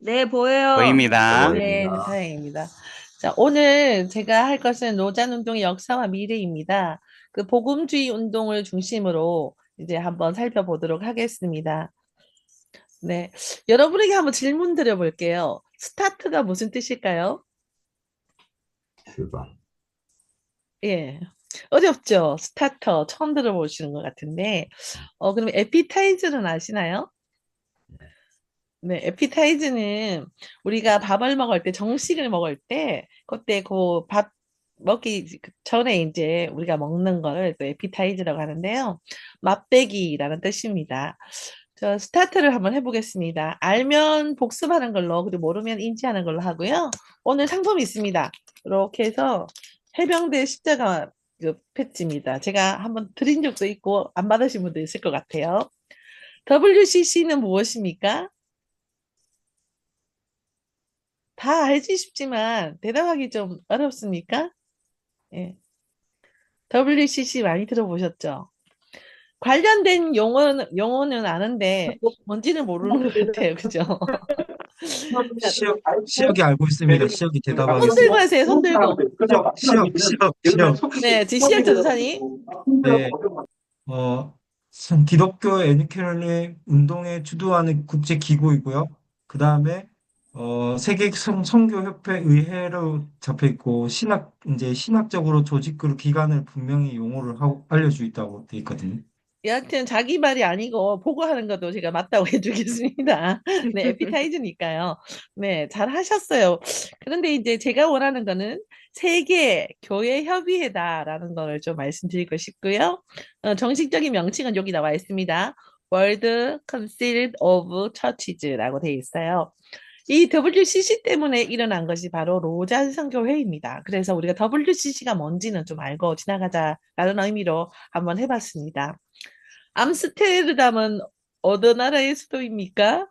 네, 보여요. 보입니다. 네, 다행입니다. 자, 오늘 제가 할 것은 노잔 운동의 역사와 미래입니다. 그 복음주의 운동을 중심으로 이제 한번 살펴보도록 하겠습니다. 네, 여러분에게 한번 질문 드려볼게요. 스타트가 무슨 뜻일까요? 출발. 예, 어렵죠? 스타터 처음 들어보시는 것 같은데, 그럼 에피타이저는 아시나요? 네, 에피타이즈는 우리가 밥을 먹을 때, 정식을 먹을 때, 그때 그 밥 먹기 전에 이제 우리가 먹는 거를 또 에피타이즈라고 하는데요. 맛배기라는 뜻입니다. 저 스타트를 한번 해보겠습니다. 알면 복습하는 걸로, 그리고 모르면 인지하는 걸로 하고요. 오늘 상품이 있습니다. 이렇게 해서 해병대 십자가 그 패치입니다. 제가 한번 드린 적도 있고, 안 받으신 분도 있을 것 같아요. WCC는 무엇입니까? 다 알지 싶지만 대답하기 좀 어렵습니까? 예. WCC 많이 들어보셨죠? 관련된 용어는 아는데 뭔지는 모르는 것 같아요. 그죠? 자, 시역이 알고 있습니다. 시역이 손 들고 대답하겠습니다. 하세요. 손 들고. 시역. 네, 지시학 전도사님. 네, 기독교 애니케널리 운동에 주도하는 국제 기구이고요. 그 다음에 세계 선교협회 의회로 잡혀 있고 이제 신학적으로 조직으로 기관을 분명히 용어를 하고 알려져 있다고 돼 있거든요. 여하튼 자기 말이 아니고 보고하는 것도 제가 맞다고 해주겠습니다. 네, 에피타이즈니까요. 네, 잘 하셨어요. 그런데 이제 제가 원하는 거는 세계 교회 협의회다라는 거를 좀 말씀드리고 싶고요. 정식적인 명칭은 여기 나와 있습니다. World Council of Churches라고 되어 있어요. 이 WCC 때문에 일어난 것이 바로 로잔 선교회의입니다. 그래서 우리가 WCC가 뭔지는 좀 알고 지나가자라는 의미로 한번 해봤습니다. 암스테르담은 어느 나라의 수도입니까?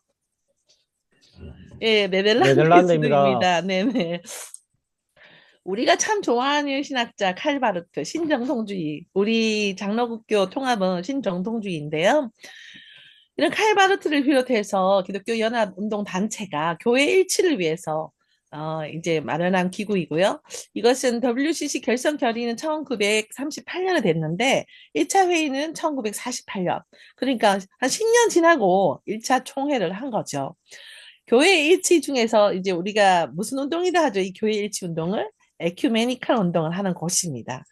예, 네덜란드의 네덜란드입니다. 수도입니다. 네네. 우리가 참 좋아하는 신학자 칼바르트, 신정통주의. 우리 장로국교 통합은 신정통주의인데요. 이런 칼바르트를 비롯해서 기독교 연합운동 단체가 교회 일치를 위해서 이제 마련한 기구이고요. 이것은 WCC 결성 결의는 1938년에 됐는데 1차 회의는 1948년. 그러니까 한 10년 지나고 1차 총회를 한 거죠. 교회 일치 중에서 이제 우리가 무슨 운동이라 하죠? 이 교회 일치 운동을 에큐메니칼 운동을 하는 곳입니다.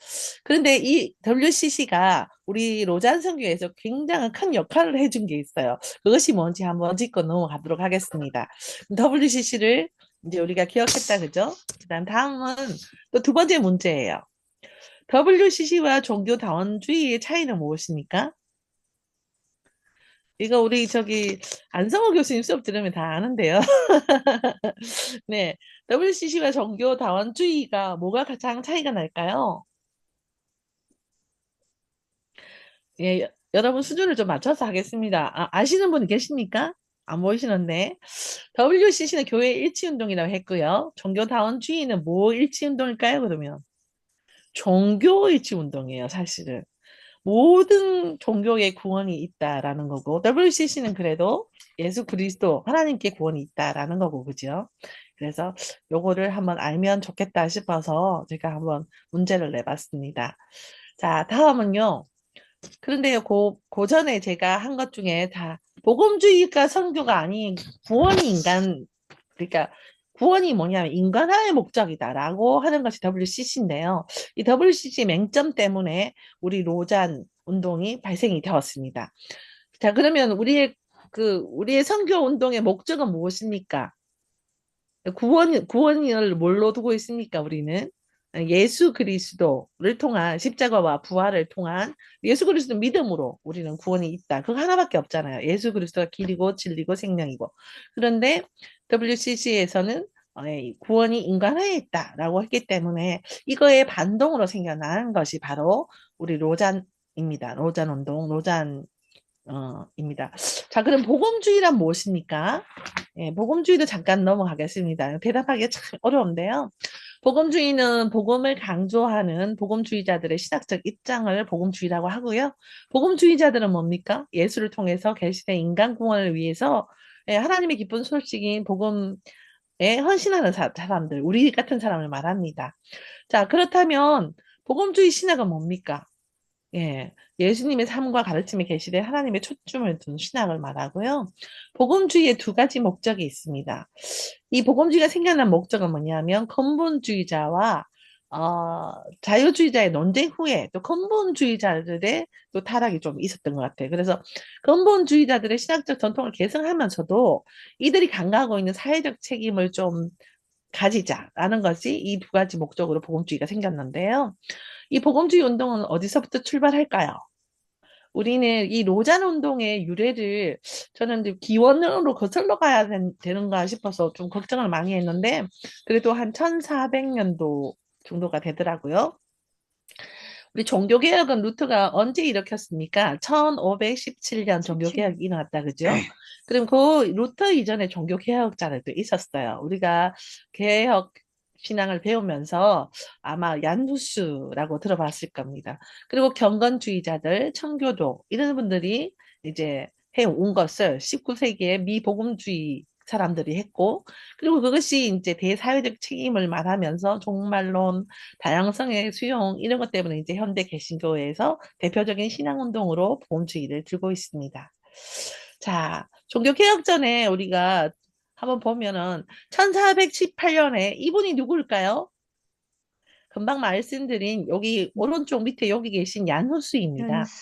그런데 이 WCC가 우리 로잔 선교에서 굉장히 큰 역할을 해준 게 있어요. 그것이 뭔지 한번 짚고 넘어가도록 하겠습니다. WCC를 이제 우리가 기억했다, 그죠? 그다음 다음은 또 두 번째 문제예요. WCC와 종교다원주의의 차이는 무엇입니까? 이거 우리 저기 안성호 교수님 수업 들으면 다 아는데요. 네, WCC와 종교다원주의가 뭐가 가장 차이가 날까요? 예, 여러분 수준을 좀 맞춰서 하겠습니다. 아시는 분 계십니까? 안 보이시는데. WCC는 교회 일치운동이라고 했고요. 종교다원주의는 뭐 일치운동일까요, 그러면? 종교 일치운동이에요, 사실은. 모든 종교의 구원이 있다라는 거고, WCC는 그래도 예수 그리스도, 하나님께 구원이 있다라는 거고, 그죠? 그래서 요거를 한번 알면 좋겠다 싶어서 제가 한번 문제를 내봤습니다. 자, 다음은요. 그런데요, 고전에 제가 한 것 중에 다 복음주의가 선교가 아닌 구원이 그러니까 구원이 뭐냐면 인간화의 목적이다라고 하는 것이 WCC인데요. 이 WCC 맹점 때문에 우리 로잔 운동이 발생이 되었습니다. 자, 그러면 우리의 선교 운동의 목적은 무엇입니까? 구원을 뭘로 두고 있습니까, 우리는? 예수 그리스도를 통한 십자가와 부활을 통한 예수 그리스도 믿음으로 우리는 구원이 있다. 그거 하나밖에 없잖아요. 예수 그리스도가 길이고 진리고 생명이고. 그런데 WCC에서는 구원이 인간화에 있다라고 했기 때문에 이거에 반동으로 생겨난 것이 바로 우리 로잔입니다. 로잔 운동, 입니다. 자, 그럼 복음주의란 무엇입니까? 예, 복음주의도 잠깐 넘어가겠습니다. 대답하기가 참 어려운데요. 복음주의는 복음을 강조하는 복음주의자들의 신학적 입장을 복음주의라고 하고요. 복음주의자들은 뭡니까? 예수를 통해서 계시된 인간 구원을 위해서 예, 하나님의 기쁜 소식인 복음에 헌신하는 사람들, 우리 같은 사람을 말합니다. 자, 그렇다면 복음주의 신학은 뭡니까? 예, 예수님의 삶과 가르침이 계시되 하나님의 초점을 둔 신학을 말하고요. 복음주의의 두 가지 목적이 있습니다. 이 복음주의가 생겨난 목적은 뭐냐면 근본주의자와 자유주의자의 논쟁 후에 또 근본주의자들의 또 타락이 좀 있었던 것 같아요. 그래서 근본주의자들의 신학적 전통을 계승하면서도 이들이 강구하고 있는 사회적 책임을 좀 가지자라는 것이 이 두 가지 목적으로 복음주의가 생겼는데요. 이 복음주의 운동은 어디서부터 출발할까요? 우리는 이 로잔 운동의 유래를 저는 이제 기원으로 거슬러 가야 되는가 싶어서 좀 걱정을 많이 했는데 그래도 한 1400년도 정도가 되더라고요. 우리 종교개혁은 루트가 언제 일으켰습니까? 1517년 종교개혁이 일어났다, 그죠? 그럼 그 루트 이전에 종교개혁자들도 있었어요. 우리가 개혁 신앙을 배우면서 아마 얀누스라고 들어봤을 겁니다. 그리고 경건주의자들, 청교도 이런 분들이 이제 해온 것을 19세기에 미복음주의 사람들이 했고, 그리고 그것이 이제 대사회적 책임을 말하면서 종말론, 다양성의 수용 이런 것 때문에 이제 현대 개신교회에서 대표적인 신앙운동으로 복음주의를 들고 있습니다. 자, 종교개혁 전에 우리가 한번 보면은 1418년에 이분이 누구일까요? 금방 말씀드린 여기 오른쪽 밑에 여기 계신 얀후스입니다. 연수.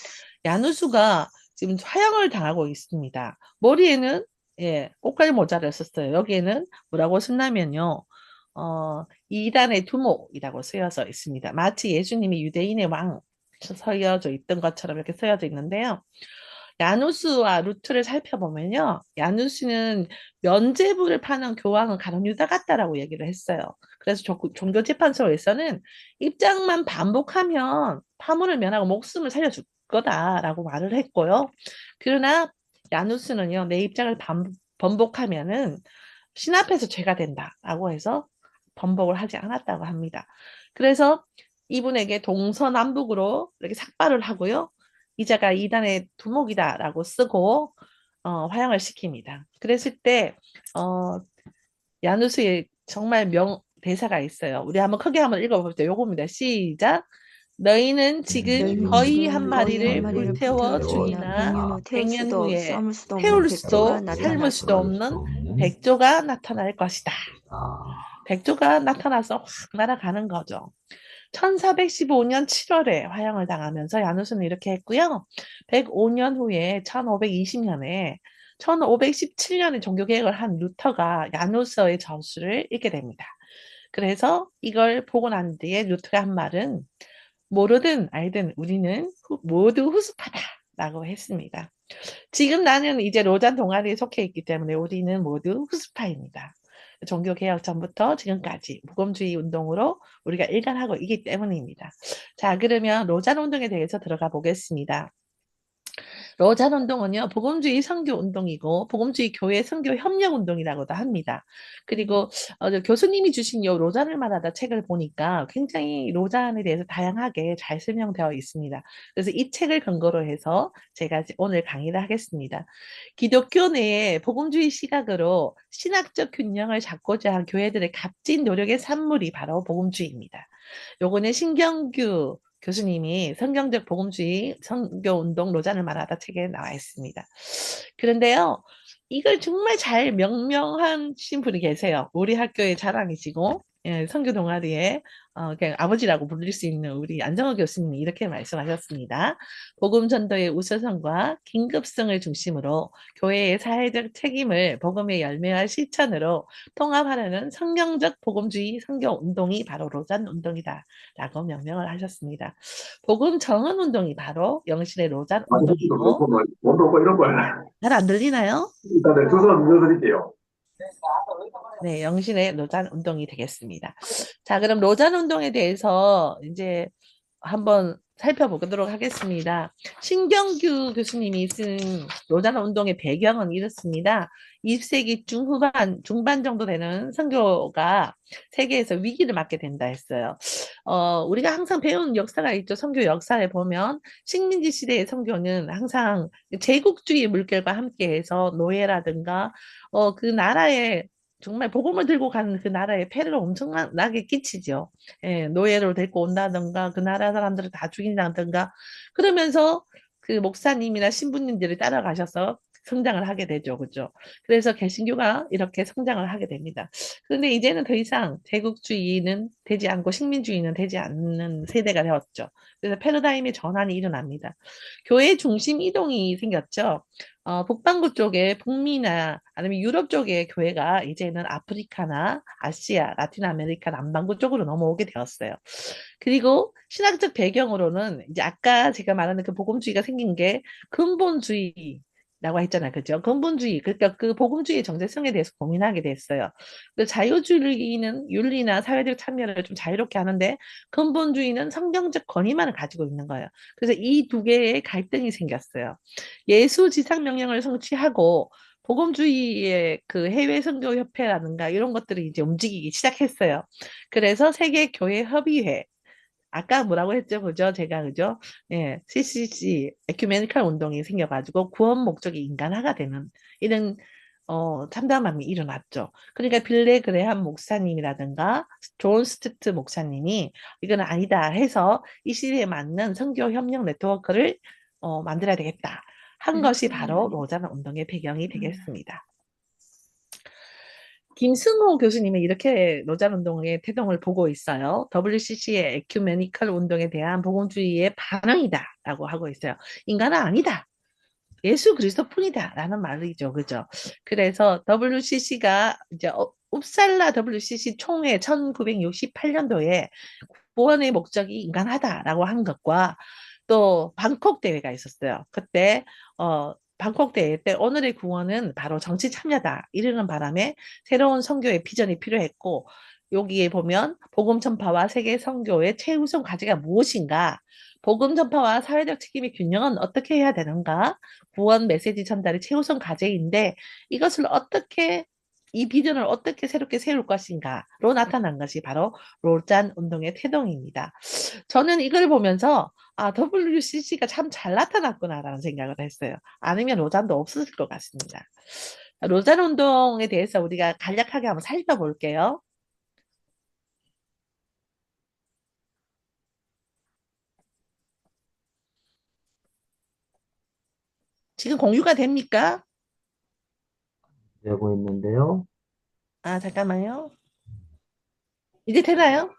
야누스가 지금 화형을 당하고 있습니다. 머리에는 예, 꽃갈 모자를 썼어요. 여기에는 뭐라고 썼냐면요. 이단의 두목이라고 쓰여져 있습니다. 마치 예수님이 유대인의 왕 서여져 있던 것처럼 이렇게 쓰여져 있는데요. 야누스와 루트를 살펴보면요. 야누스는 면죄부를 파는 교황은 가룟 유다 같다라고 얘기를 했어요. 그래서 종교재판소에서는 입장만 반복하면 파문을 면하고 목숨을 살려줄 거다라고 말을 했고요. 그러나 야누스는요, 내 입장을 번복하면은 신 앞에서 죄가 된다라고 해서 번복을 하지 않았다고 합니다. 그래서 이분에게 동서남북으로 이렇게 삭발을 하고요. 이자가 이단의 두목이다라고 쓰고 화형을 시킵니다. 그랬을 때 야누스의 정말 대사가 있어요. 우리 한번 크게 한번 읽어봅시다. 요겁니다. 시작. 너희는 지금 너희는 거의 한 지금 거의 한 마리를 마리를 불태워 불태워 죽이나 죽이나 100년 후 태울 100년 수도 후에 싸울 수도 없는 태울 백조가 수도 삶을 나타날 수도 것이다. 없는 백조가 나타날 것이다. 백조가 나타나서 확 날아가는 거죠. 1415년 7월에 화형을 당하면서 야누스는 이렇게 했고요. 105년 후에 1520년에 1517년에 종교개혁을 한 루터가 야누스의 저수를 읽게 됩니다. 그래서 이걸 보고 난 뒤에 루터가 한 말은 모르든 알든 우리는 모두 후습하다라고 했습니다. 지금 나는 이제 로잔 동아리에 속해 있기 때문에 우리는 모두 후스파입니다. 종교개혁 전부터 지금까지 무금주의 운동으로 우리가 일관하고 있기 때문입니다. 자, 그러면 로잔 운동에 대해서 들어가 보겠습니다. 로잔 운동은요, 복음주의 선교 운동이고, 복음주의 교회 선교 협력 운동이라고도 합니다. 그리고 교수님이 주신 요 로잔을 말하다 책을 보니까 굉장히 로잔에 대해서 다양하게 잘 설명되어 있습니다. 그래서 이 책을 근거로 해서 제가 오늘 강의를 하겠습니다. 기독교 내에 복음주의 시각으로 신학적 균형을 잡고자 한 교회들의 값진 노력의 산물이 바로 복음주의입니다. 요거는 신경규 교수님이 성경적 복음주의 선교운동 로잔을 말하다 책에 나와 있습니다. 그런데요, 이걸 정말 잘 명명하신 분이 계세요. 우리 학교의 자랑이시고 예, 선교 동아리에 그냥 아버지라고 부를 수 있는 우리 안정호 교수님이 이렇게 말씀하셨습니다. 복음 전도의 우선성과 긴급성을 중심으로 교회의 사회적 책임을 복음의 열매와 실천으로 통합하려는 성경적 복음주의 선교 운동이 바로 로잔 운동이다라고 명명을 하셨습니다. 복음 정은 운동이 바로 영신의 로잔 아저씨도 운동이고 그렇고 뭐 원도 없고 이런 걸 잘 안 들리나요? 일단 내 주소 넣어드릴게요. 네, 영신의 로잔 운동이 되겠습니다. 자, 그럼 로잔 운동에 대해서 이제 한번 살펴보도록 하겠습니다. 신경규 교수님이 쓴 로잔 운동의 배경은 이렇습니다. 20세기 중반 정도 되는 선교가 세계에서 위기를 맞게 된다 했어요. 우리가 항상 배운 역사가 있죠. 선교 역사에 보면 식민지 시대의 선교는 항상 제국주의 물결과 함께해서 노예라든가 그 나라에 정말 복음을 들고 가는 그 나라에 폐해를 엄청나게 끼치죠. 예, 노예로 데리고 온다든가 그 나라 사람들을 다 죽인다든가 그러면서 그 목사님이나 신부님들이 따라가셔서 성장을 하게 되죠. 그죠? 그래서 개신교가 이렇게 성장을 하게 됩니다. 그런데 이제는 더 이상 제국주의는 되지 않고 식민주의는 되지 않는 세대가 되었죠. 그래서 패러다임의 전환이 일어납니다. 교회 중심 이동이 생겼죠. 북반구 쪽에 북미나 아니면 유럽 쪽의 교회가 이제는 아프리카나 아시아, 라틴 아메리카 남반구 쪽으로 넘어오게 되었어요. 그리고 신학적 배경으로는 이제 아까 제가 말하는 그 복음주의가 생긴 게 근본주의라고 했잖아요. 그죠? 근본주의. 그러니까 그 복음주의의 정체성에 대해서 고민하게 됐어요. 그 자유주의는 윤리나 사회적 참여를 좀 자유롭게 하는데 근본주의는 성경적 권위만을 가지고 있는 거예요. 그래서 이 두 개의 갈등이 생겼어요. 예수 지상 명령을 성취하고 복음주의의 그 해외 선교 협회라든가 이런 것들이 이제 움직이기 시작했어요. 그래서 세계 교회 협의회 아까 뭐라고 했죠, 그죠? 제가 그죠? 예, CCC 에큐메니컬 운동이 생겨가지고 구원 목적이 인간화가 되는 이런 참담함이 일어났죠. 그러니까 빌레 그레함 목사님이라든가 존 스튜트 목사님이 이건 아니다 해서 이 시대에 맞는 선교 협력 네트워크를 만들어야 되겠다 한 것이 바로 로잔 운동의 배경이 되겠습니다. 김승호 교수님은 이렇게 로잔 운동의 태동을 보고 있어요. WCC의 에큐메니컬 운동에 대한 복음주의의 반응이다라고 하고 있어요. 인간은 아니다. 예수 그리스도뿐이다라는 말이죠. 그죠? 그래서 WCC가 이제 웁살라 WCC 총회 1968년도에 구원의 목적이 인간하다라고 한 것과 또 방콕 대회가 있었어요. 그때 방콕 대회 때 오늘의 구원은 바로 정치 참여다 이르는 바람에 새로운 선교의 비전이 필요했고 여기에 보면 복음 전파와 세계 선교의 최우선 과제가 무엇인가? 복음 전파와 사회적 책임의 균형은 어떻게 해야 되는가? 구원 메시지 전달이 최우선 과제인데 이것을 어떻게 이 비전을 어떻게 새롭게 세울 것인가로 나타난 것이 바로 로잔 운동의 태동입니다. 저는 이걸 보면서 WCC가 참 잘 나타났구나라는 생각을 했어요. 아니면 로잔도 없었을 것 같습니다. 로잔 운동에 대해서 우리가 간략하게 한번 살펴볼게요. 지금 공유가 됩니까? 되고 있는데요. 잠깐만요. 이제 되나요?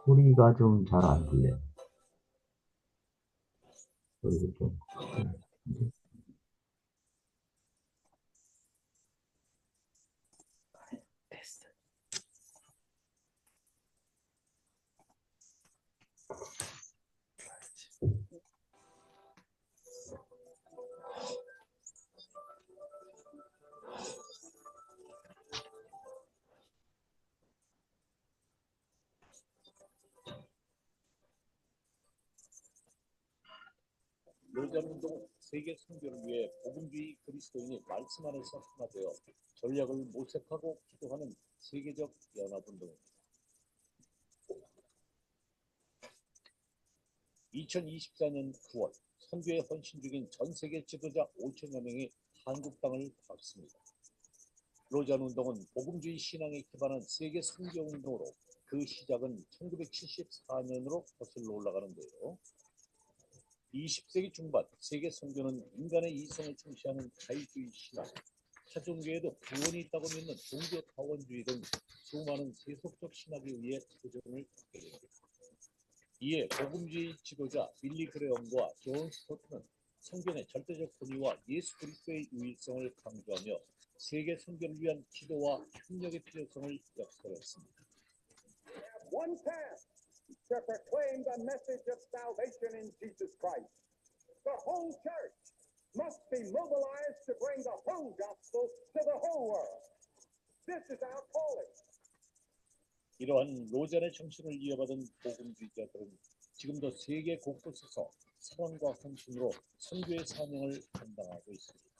소리가 좀 잘 안 들려요. 소리가 좀. 됐어. 로잔 운동은 세계 선교를 위해 복음주의 그리스도인이 말씀 안에서 하나 되어 전략을 모색하고 기도하는 세계적 연합운동입니다. 2024년 9월 선교에 헌신 중인 전 세계 지도자 5천여 명이 한국 땅을 봤습니다. 로잔 운동은 복음주의 신앙에 기반한 세계 선교 운동으로 그 시작은 1974년으로 거슬러 올라가는데요. 20세기 중반 세계 선교는 인간의 이성을 중시하는 자유주의 신앙, 타종교에도 구원이 있다고 믿는 종교 타원주의 등 수많은 세속적 신학에 의해 도전을 받게 됩니다. 이에 복음주의 지도자 빌리 그레엄과 존 스토트는 성경의 절대적 권위와 예수 그리스도의 유일성을 강조하며 세계 선교를 위한 기도와 협력의 필요성을 역설했습니다. One task to proclaim the message of salvation in Jesus Christ. The whole church must be mobilized to bring the whole gospel to the whole world. This is our calling. 이러한 로잔의 정신을 이어받은 복음주의자들은 지금도 세계 곳곳에서 사랑과 헌신으로 선교의 사명을 감당하고 있습니다.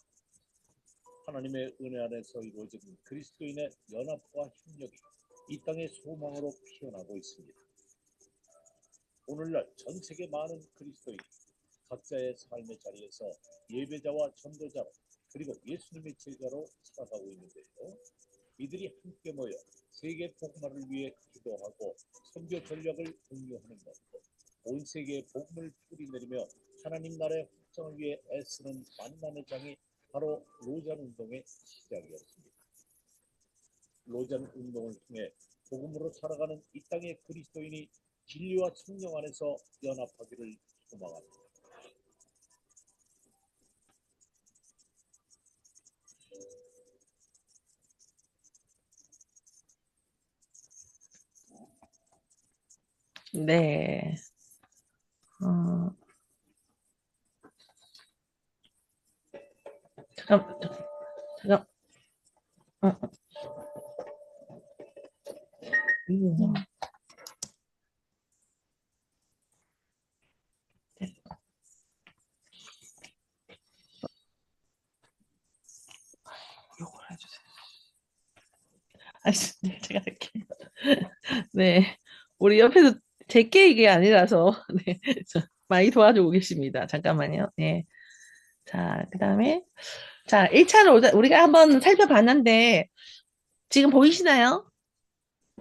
하나님의 은혜 안에서 이루어진 그리스도인의 연합과 협력이 이 땅의 소망으로 피어나고 있습니다. 오늘날 전 세계 많은 그리스도인이 각자의 삶의 자리에서 예배자와 전도자 그리고 예수님의 제자로 살아가고 있는데요. 이들이 함께 모여 세계 복음화를 위해 기도하고 선교 전략을 공유하는 것, 온 세계에 복음을 뿌리내리며 하나님 나라의 확장을 위해 애쓰는 만남의 장이 바로 로잔 운동의 시작이었습니다. 로잔 운동을 통해 복음으로 살아가는 이 땅의 그리스도인이 진리와 성령 안에서 연합하기를 소망합니다. 네. 어, 잠깐, 잠깐, 어, 이거. 요걸 해주세요. 아니, 네, 제가 할게요. 네. 우리 옆에서 제게 이게 아니라서, 네. 많이 도와주고 계십니다. 잠깐만요. 네. 자, 그 다음에, 자, 1차로 우리가 한번 살펴봤는데, 지금 보이시나요?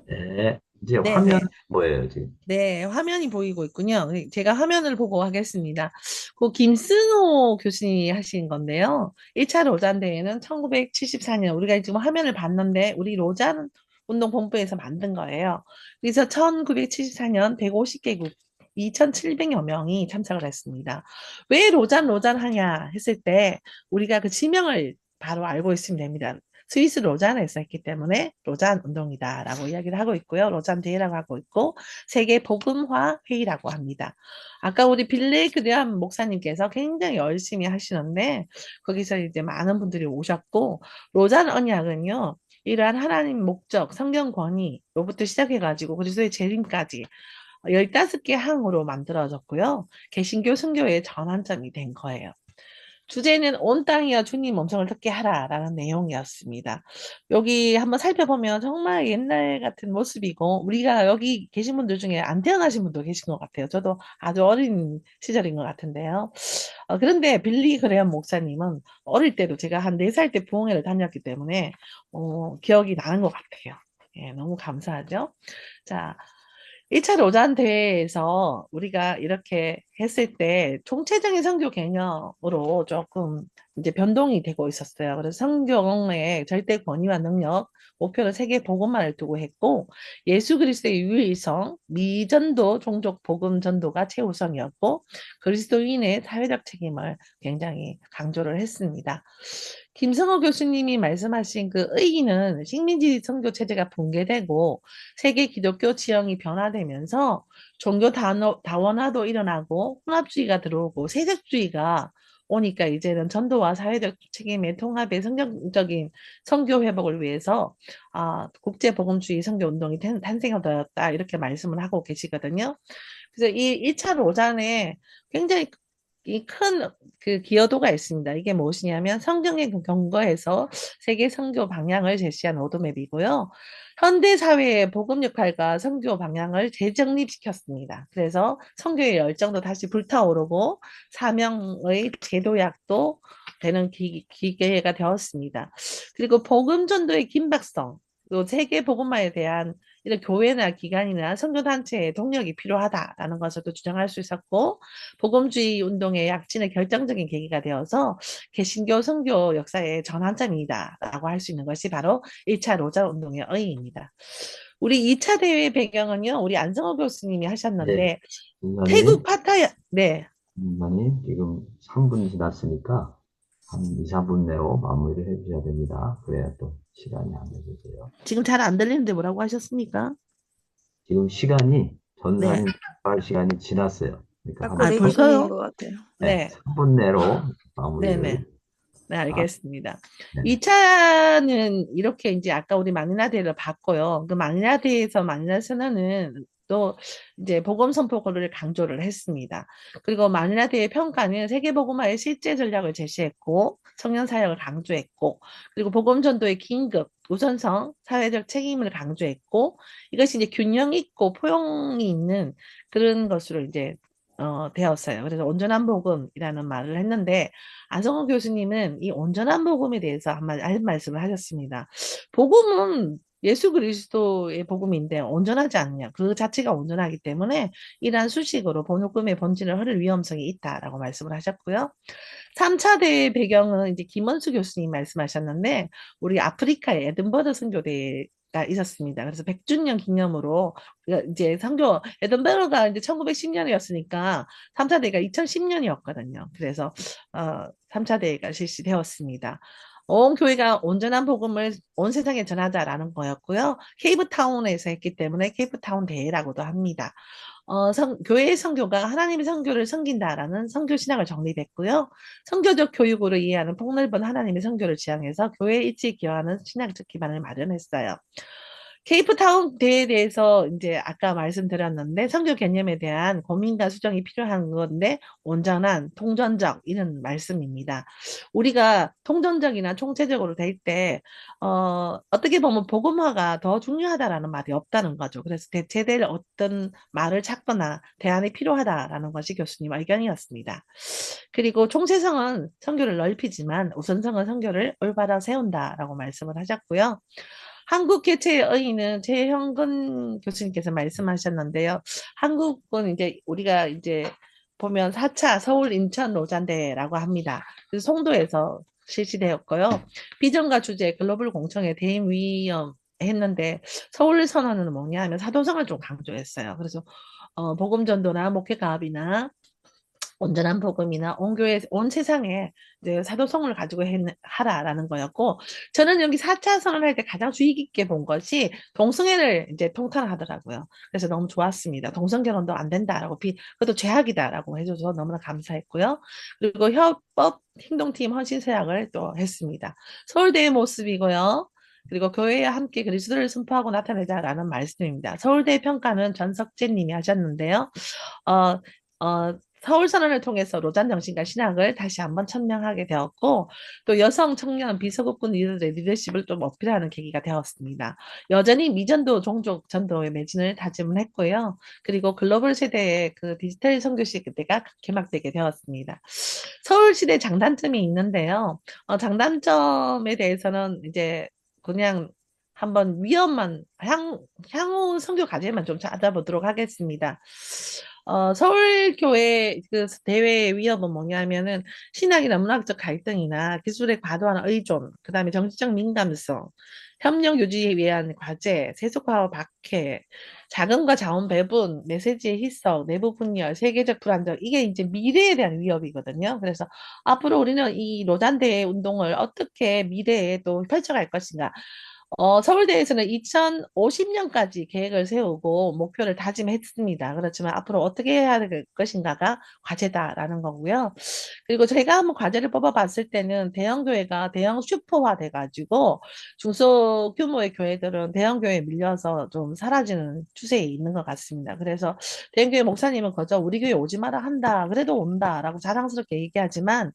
네. 이제 네, 화면 네. 뭐예요, 지금? 네, 화면이 보이고 있군요. 제가 화면을 보고 하겠습니다. 그 김승호 교수님이 하신 건데요. 1차 로잔 대회는 1974년, 우리가 지금 화면을 봤는데, 우리 로잔 운동본부에서 만든 거예요. 그래서 1974년 150개국 2,700여 명이 참석을 했습니다. 왜 로잔 하냐 했을 때, 우리가 그 지명을 바로 알고 있으면 됩니다. 스위스 로잔에서 했기 때문에 로잔 운동이다라고 이야기를 하고 있고요. 로잔 대회라고 하고 있고, 세계 복음화 회의라고 합니다. 아까 우리 빌레 그레암 목사님께서 굉장히 열심히 하시는데, 거기서 이제 많은 분들이 오셨고, 로잔 언약은요, 이러한 하나님 목적, 성경 권위로부터 시작해가지고 그리스도의 재림까지 15개 항으로 만들어졌고요. 개신교 선교의 전환점이 된 거예요. 주제는 온 땅이여 주님 음성을 듣게 하라라는 내용이었습니다. 여기 한번 살펴보면 정말 옛날 같은 모습이고, 우리가 여기 계신 분들 중에 안 태어나신 분도 계신 것 같아요. 저도 아주 어린 시절인 것 같은데요. 그런데 빌리 그레엄 목사님은 어릴 때도 제가 한 4살 때 부흥회를 다녔기 때문에 기억이 나는 것 같아요. 예, 너무 감사하죠. 자, 1차 로잔 대회에서 우리가 이렇게 했을 때 총체적인 선교 개념으로 조금 이제 변동이 되고 있었어요. 그래서 성경의 절대 권위와 능력, 목표는 세계 복음화를 두고 했고, 예수 그리스도의 유일성, 미전도 종족 복음 전도가 최우선이었고, 그리스도인의 사회적 책임을 굉장히 강조를 했습니다. 김성호 교수님이 말씀하신 그 의의는 식민지 선교 체제가 붕괴되고 세계 기독교 지형이 변화되면서 종교 다원화도 일어나고 혼합주의가 들어오고 세속주의가 오니까 이제는 전도와 사회적 책임의 통합의 성경적인 선교 회복을 위해서 국제복음주의 선교 운동이 탄생하였다 이렇게 말씀을 하고 계시거든요. 그래서 이 1차 로잔에 굉장히 큰 그 기여도가 있습니다. 이게 무엇이냐면 성경에 근거해서 세계 선교 방향을 제시한 로드맵이고요. 현대 사회의 복음 역할과 선교 방향을 재정립시켰습니다. 그래서 선교의 열정도 다시 불타오르고 사명의 재도약도 되는 기계가 되었습니다. 그리고 복음 전도의 긴박성, 또 세계 복음화에 대한 이런 교회나 기관이나 선교단체의 동력이 필요하다라는 것을도 주장할 수 있었고, 복음주의 운동의 약진의 결정적인 계기가 되어서 개신교 선교 역사의 전환점이다라고 할 수 있는 것이 바로 1차 로잔 운동의 의의입니다. 우리 2차 대회 배경은요, 우리 안성호 교수님이 네. 하셨는데, 인간이, 태국 파타야, 네. 지금 3분 지났으니까 한 2, 3분 내로 마무리를 해주셔야 됩니다. 그래야 또 시간이 안 되세요. 지금 잘 안 들리는데 뭐라고 하셨습니까? 지금 시간이 네. 전사님 할 시간이 지났어요. 그러니까 자꾸 한 벌써요? 레이저인 것 같아요. 네. 3분 내로 네네. 마무리를. 네, 알겠습니다. 네. 2차는 이렇게 이제 아까 우리 마니라 대회를 봤고요. 그 마니라 대회에서 마니라 선언은 또 이제 복음 선포를 강조를 했습니다. 그리고 마닐라대의 평가는 세계복음화의 실제 전략을 제시했고 청년 사역을 강조했고 그리고 복음 전도의 긴급 우선성, 사회적 책임을 강조했고 이것이 이제 균형 있고 포용이 있는 그런 것으로 이제 되었어요. 그래서 온전한 복음이라는 말을 했는데 안성호 교수님은 이 온전한 복음에 대해서 한 말씀을 하셨습니다. 복음은 예수 그리스도의 복음인데 온전하지 않냐. 그 자체가 온전하기 때문에 이러한 수식으로 복음의 본질을 흐를 위험성이 있다라고 말씀을 하셨고요. 3차 대회 배경은 이제 김원수 교수님 말씀하셨는데 우리 아프리카의 에든버러 선교대가 있었습니다. 그래서 100주년 기념으로 이제 선교 에든버러가 이제 1910년이었으니까 3차 대회가 2010년이었거든요. 그래서 3차 대회가 실시되었습니다. 온 교회가 온전한 복음을 온 세상에 전하자라는 거였고요. 케이프타운에서 했기 때문에 케이프타운 대회라고도 합니다. 교회의 선교가 하나님의 선교를 섬긴다라는 선교 신학을 정립했고요. 선교적 교육으로 이해하는 폭넓은 하나님의 선교를 지향해서 교회 일치에 기여하는 신학적 기반을 마련했어요. 케이프타운 대회에 대해서 이제 아까 말씀드렸는데 선교 개념에 대한 고민과 수정이 필요한 건데 온전한, 통전적 이런 말씀입니다. 우리가 통전적이나 총체적으로 될 때 어떻게 보면 복음화가 더 중요하다라는 말이 없다는 거죠. 그래서 대체될 어떤 말을 찾거나 대안이 필요하다라는 것이 교수님 의견이었습니다. 그리고 총체성은 선교를 넓히지만 우선성은 선교를 올바로 세운다라고 말씀을 하셨고요. 한국 개체의 의의는 최형근 교수님께서 말씀하셨는데요. 한국은 이제 우리가 이제 보면 4차 서울 인천 로잔대라고 합니다. 그래서 송도에서 실시되었고요. 비전과 주제 글로벌 공청회 대임 위원 했는데 서울 선언은 뭐냐 하면 사도성을 좀 강조했어요. 그래서 복음 전도나 목회 가업이나 온전한 복음이나 온 교회, 온 세상에 이제 사도성을 가지고 하라라는 거였고, 저는 여기 4차 선언할 때 가장 주의 깊게 본 것이 동성애를 이제 통탄하더라고요. 그래서 너무 좋았습니다. 동성 결혼도 안 된다라고, 그것도 죄악이다라고 해줘서 너무나 감사했고요. 그리고 협법 행동팀 헌신서약을 또 했습니다. 서울대의 모습이고요. 그리고 교회와 함께 그리스도를 선포하고 나타내자라는 말씀입니다. 서울대 평가는 전석재 님이 하셨는데요. 어, 서울선언을 통해서 로잔 정신과 신학을 다시 한번 천명하게 되었고, 또 여성, 청년, 비서국군 리더들의 리더십을 좀 어필하는 계기가 되었습니다. 여전히 미전도 종족 전도의 매진을 다짐을 했고요. 그리고 글로벌 세대의 그 디지털 선교시 그때가 개막되게 되었습니다. 서울시대 장단점이 있는데요. 장단점에 대해서는 이제 그냥 한번 위험만 향후 선교 과제만 좀 찾아보도록 하겠습니다. 서울교회 그 대회의 위협은 뭐냐면은 신학이나 문학적 갈등이나 기술의 과도한 의존, 그 다음에 정치적 민감성, 협력 유지에 위한 과제, 세속화와 박해, 자금과 자원 배분, 메시지의 희석, 내부 분열, 세계적 불안정, 이게 이제 미래에 대한 위협이거든요. 그래서 앞으로 우리는 이 로잔대 운동을 어떻게 미래에 또 펼쳐갈 것인가. 서울대에서는 2050년까지 계획을 세우고 목표를 다짐했습니다. 그렇지만 앞으로 어떻게 해야 될 것인가가 과제다라는 거고요. 그리고 제가 한번 과제를 뽑아봤을 때는 대형교회가 대형 슈퍼화 돼가지고 중소규모의 교회들은 대형교회에 밀려서 좀 사라지는 추세에 있는 것 같습니다. 그래서 대형교회 목사님은 거저 우리 교회 오지 마라 한다. 그래도 온다라고 자랑스럽게 얘기하지만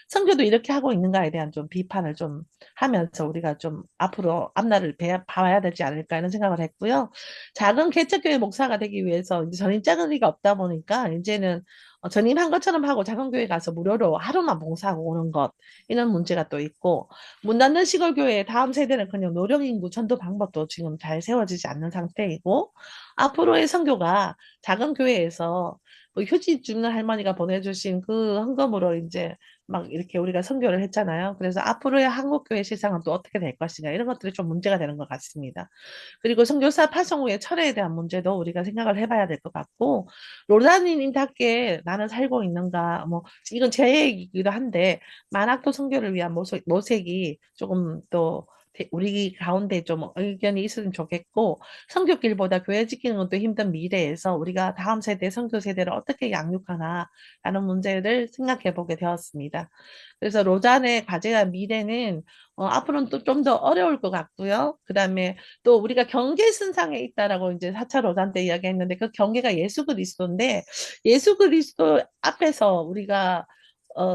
선교도 이렇게 하고 있는가에 대한 좀 비판을 좀 하면서 우리가 좀 앞으로 앞날을 봐야 되지 않을까 이런 생각을 했고요. 작은 개척교회 목사가 되기 위해서 이제 전임자금리가 없다 보니까 이제는 전임한 것처럼 하고 작은 교회 가서 무료로 하루만 봉사하고 오는 것 이런 문제가 또 있고 문 닫는 시골 교회 다음 세대는 그냥 노령인구 전도 방법도 지금 잘 세워지지 않는 상태이고 앞으로의 선교가 작은 교회에서 뭐 휴지 줍는 할머니가 보내주신 그 헌금으로 이제 막 이렇게 우리가 선교를 했잖아요. 그래서 앞으로의 한국교회 실상은 또 어떻게 될 것인가 이런 것들이 좀 문제가 되는 것 같습니다. 그리고 선교사 파송 후의 철회에 대한 문제도 우리가 생각을 해봐야 될 것 같고 로다니님답게 나는 살고 있는가 뭐 이건 제 얘기기도 한데 만학도 선교를 위한 모색이 조금 또 우리 가운데 좀 의견이 있으면 좋겠고, 선교길보다 교회 지키는 것도 힘든 미래에서 우리가 다음 세대, 선교 세대를 어떻게 양육하나라는 문제를 생각해 보게 되었습니다. 그래서 로잔의 과제와 미래는 앞으로는 또 좀 더 어려울 것 같고요. 그 다음에 또 우리가 경계선상에 있다라고 이제 4차 로잔 때 이야기했는데 그 경계가 예수 그리스도인데 예수 그리스도 앞에서 우리가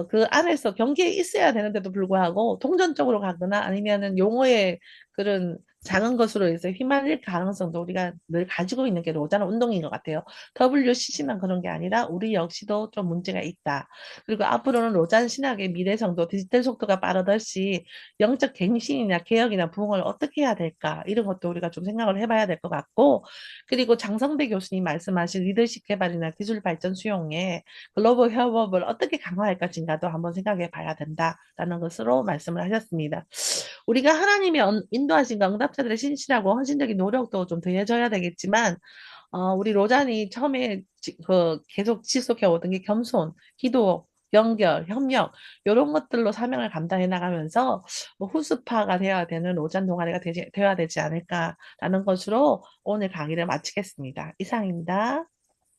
그 안에서 경계에 있어야 되는데도 불구하고 동전적으로 가거나 아니면은 용어의 그런 작은 것으로 해서 휘말릴 가능성도 우리가 늘 가지고 있는 게 로잔 운동인 것 같아요. WCC만 그런 게 아니라 우리 역시도 좀 문제가 있다. 그리고 앞으로는 로잔 신학의 미래성도 디지털 속도가 빠르듯이 영적 갱신이나 개혁이나 부흥을 어떻게 해야 될까 이런 것도 우리가 좀 생각을 해봐야 될 것 같고 그리고 장성배 교수님 말씀하신 리더십 개발이나 기술 발전 수용에 글로벌 협업을 어떻게 강화할까 진가도 한번 생각해 봐야 된다라는 것으로 말씀을 하셨습니다. 우리가 하나님의 인도하신 응답자들의 신실하고 헌신적인 노력도 좀 더해져야 되겠지만 우리 로잔이 처음에 계속 지속해 오던 게 겸손, 기도, 연결, 협력 이런 것들로 사명을 감당해 나가면서 후스파가 되어야 되는 로잔 동아리가 되어야 되지 않을까라는 것으로 오늘 강의를 마치겠습니다. 이상입니다.